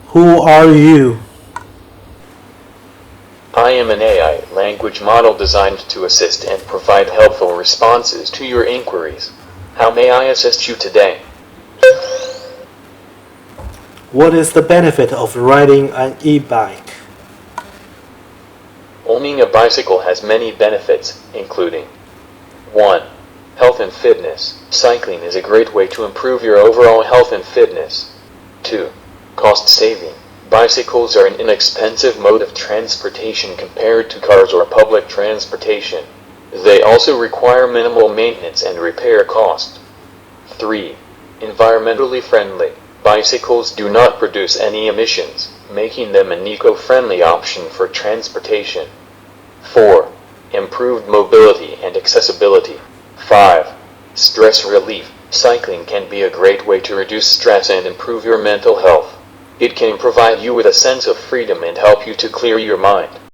Who are you? I am an AI language model designed to assist and provide helpful responses to your inquiries. How may I assist you today? What is the benefit of riding an e-bike? Owning a bicycle has many benefits, including 1. Health and fitness. Cycling is a great way to improve your overall health and fitness. 2. Cost saving. Bicycles are an inexpensive mode of transportation compared to cars or public transportation. They also require minimal maintenance and repair cost. 3. Environmentally friendly. Bicycles do not produce any emissions, making them an eco-friendly option for transportation. 4. Improved mobility and accessibility. 5. Stress relief. Cycling can be a great way to reduce stress and improve your mental health. It can provide you with a sense of freedom and help you to clear your mind.